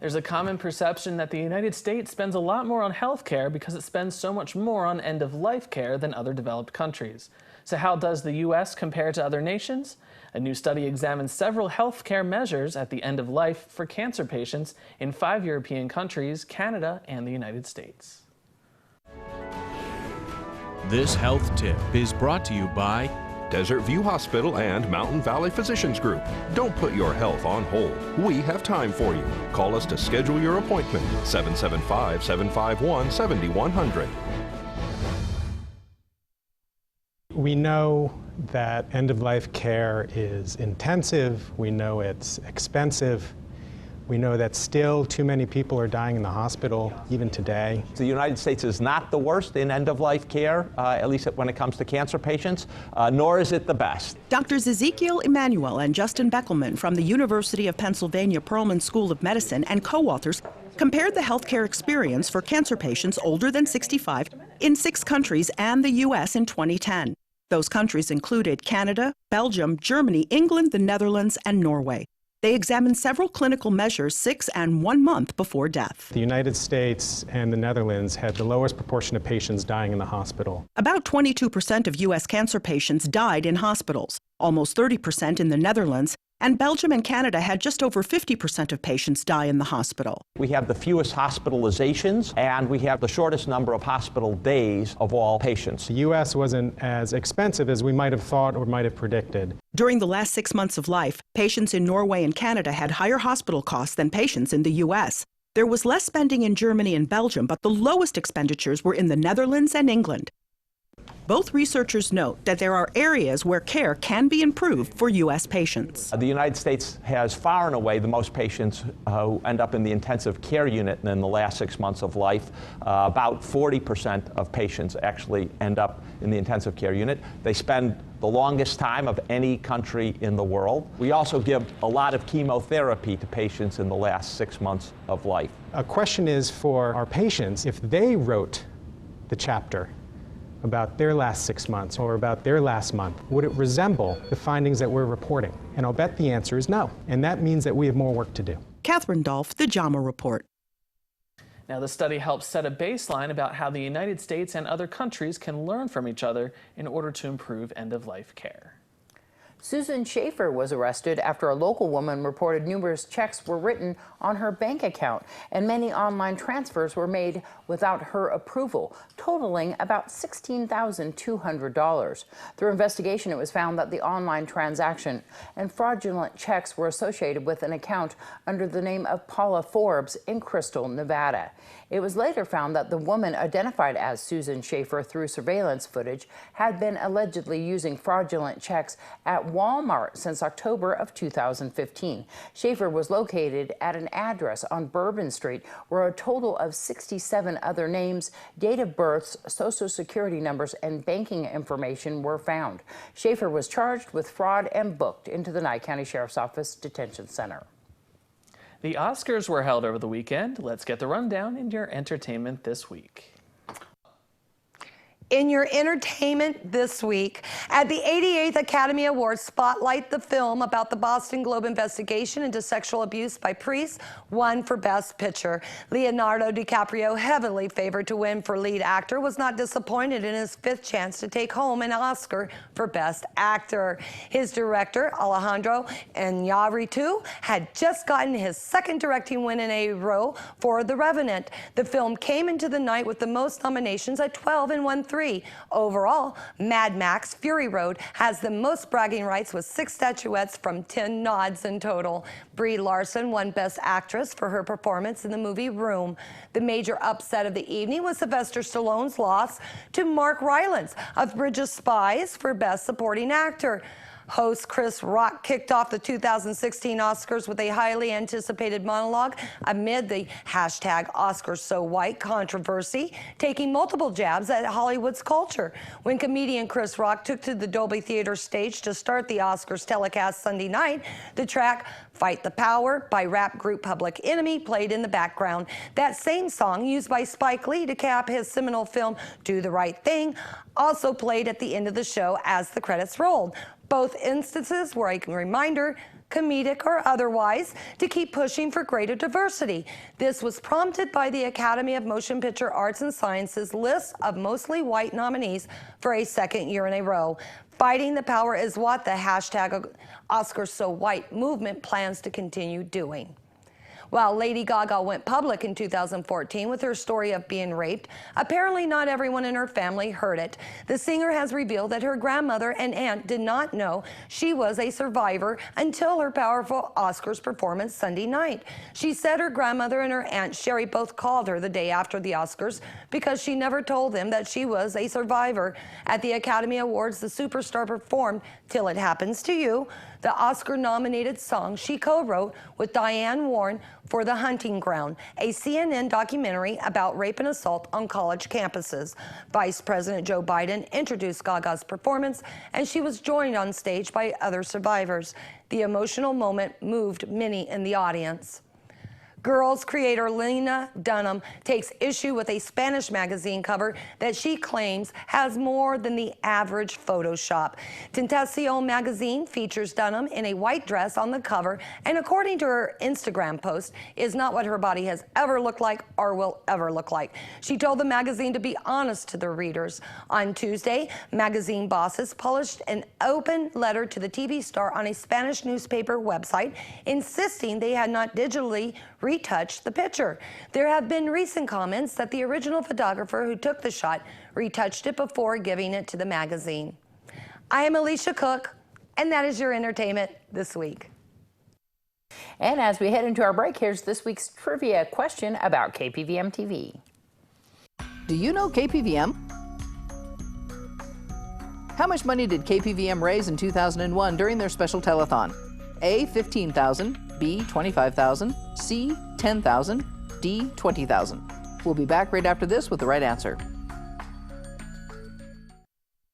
There's a common perception that the United States spends a lot more on health care because it spends so much more on end-of-life care than other developed countries. So how does the U.S. compare to other nations? A new study examines several health care measures at the end of life for cancer patients in 5 European countries, Canada, and the United States. This health tip is brought to you by Desert View Hospital and Mountain Valley Physicians Group. Don't put your health on hold. We have time for you. Call us to schedule your appointment. 775-751-7100. We know that end-of-life care is intensive. We know it's expensive. We know that still too many people are dying in the hospital, even today. The United States is not the worst in end-of-life care, at least when it comes to cancer patients, nor is it the best. Drs. Ezekiel Emanuel and Justin Beckelman from the University of Pennsylvania Perelman School of Medicine and co-authors compared the healthcare experience for cancer patients older than 65 in 6 countries and the U.S. in 2010. Those countries included Canada, Belgium, Germany, England, the Netherlands, and Norway. They examined several clinical measures 6 and 1 month before death. The United States and the Netherlands had the lowest proportion of patients dying in the hospital. About 22% of U.S. cancer patients died in hospitals, almost 30% in the Netherlands, and Belgium and Canada had just over 50% of patients die in the hospital. We have the fewest hospitalizations, and we have the shortest number of hospital days of all patients. The U.S. wasn't as expensive as we might have thought or might have predicted. During the last 6 months of life, patients in Norway and Canada had higher hospital costs than patients in the U.S. There was less spending in Germany and Belgium, but the lowest expenditures were in the Netherlands and England. Both researchers note that there are areas where care can be improved for U.S. patients. The United States has far and away the most patients who end up in the intensive care unit in the last 6 months of life. About 40% of patients actually end up in the intensive care unit. They spend the longest time of any country in the world. We also give a lot of chemotherapy to patients in the last 6 months of life. A question is for our patients, if they wrote the chapter about their last 6 months or about their last month, would it resemble the findings that we're reporting? And I'll bet the answer is no. And that means that we have more work to do. Catherine Dolf, The JAMA Report. Now, the study helps set a baseline about how the United States and other countries can learn from each other in order to improve end-of-life care. Susan Schaefer was arrested after a local woman reported numerous checks were written on her bank account and many online transfers were made without her approval, totaling about $16,200. Through investigation, it was found that the online transaction and fraudulent checks were associated with an account under the name of Paula Forbes in Crystal, Nevada. It was later found that the woman identified as Susan Schaefer through surveillance footage had been allegedly using fraudulent checks at Walmart since October of 2015. Schaefer was located at an address on Bourbon Street where a total of 67 other names, date of births, social security numbers, and banking information were found. Schaefer was charged with fraud and booked into the Nye County Sheriff's Office Detention Center. The Oscars were held over the weekend. Let's get the rundown in your entertainment this week. In your entertainment this week, at the 88th Academy Awards, spotlight the film about the Boston Globe investigation into sexual abuse by priests, won for Best Picture. Leonardo DiCaprio, heavily favored to win for lead actor, was not disappointed in his 5th chance to take home an Oscar for Best Actor. His director, Alejandro Iñárritu, had just gotten his 2nd directing win in a row for The Revenant. The film came into the night with the most nominations at 12 and won 3. Overall, Mad Max Fury Road has the most bragging rights with 6 statuettes from 10 nods in total. Brie Larson won Best Actress for her performance in the movie Room. The major upset of the evening was Sylvester Stallone's loss to Mark Rylance of Bridge of Spies for Best Supporting Actor. Host Chris Rock kicked off the 2016 Oscars with a highly anticipated monologue amid the #OscarsSoWhite controversy, taking multiple jabs at Hollywood's culture. When comedian Chris Rock took to the Dolby Theater stage to start the Oscars telecast Sunday night, the track Fight the Power by rap group Public Enemy played in the background. That same song, used by Spike Lee to cap his seminal film Do the Right Thing, also played at the end of the show as the credits rolled. Both instances were a reminder comedic or otherwise, to keep pushing for greater diversity. This was prompted by the Academy of Motion Picture Arts and Sciences list of mostly white nominees for a second year in a row. Fighting the power is what the hashtag #OscarsSoWhite movement plans to continue doing. While Lady Gaga went public in 2014 with her story of being raped, apparently not everyone in her family heard it. The singer has revealed that her grandmother and aunt did not know she was a survivor until her powerful Oscars performance Sunday night. She said her grandmother and her aunt Sherry both called her the day after the Oscars because she never told them that she was a survivor. At the Academy Awards, the superstar performed Till It Happens to You, the Oscar-nominated song she co-wrote with Diane Warren for The Hunting Ground, a CNN documentary about rape and assault on college campuses. Vice President Joe Biden introduced Gaga's performance, and she was joined on stage by other survivors. The emotional moment moved many in the audience. Girls creator Lena Dunham takes issue with a Spanish magazine cover that she claims has more than the average Photoshop. Tentacion magazine features Dunham in a white dress on the cover, and according to her Instagram post, is not what her body has ever looked like or will ever look like. She told the magazine to be honest to the readers. On Tuesday, magazine bosses published an open letter to the TV star on a Spanish newspaper website, insisting they had not digitally retouched the picture. There have been recent comments that the original photographer who took the shot retouched it before giving it to the magazine. I am Alicia Cook, and that is your entertainment this week. And as we head into our break, here's this week's trivia question about KPVM TV. Do you know KPVM? How much money did KPVM raise in 2001 during their special telethon? A, $15,000, B, $25,000, C, $10,000, D, $20,000. We'll be back right after this with the right answer.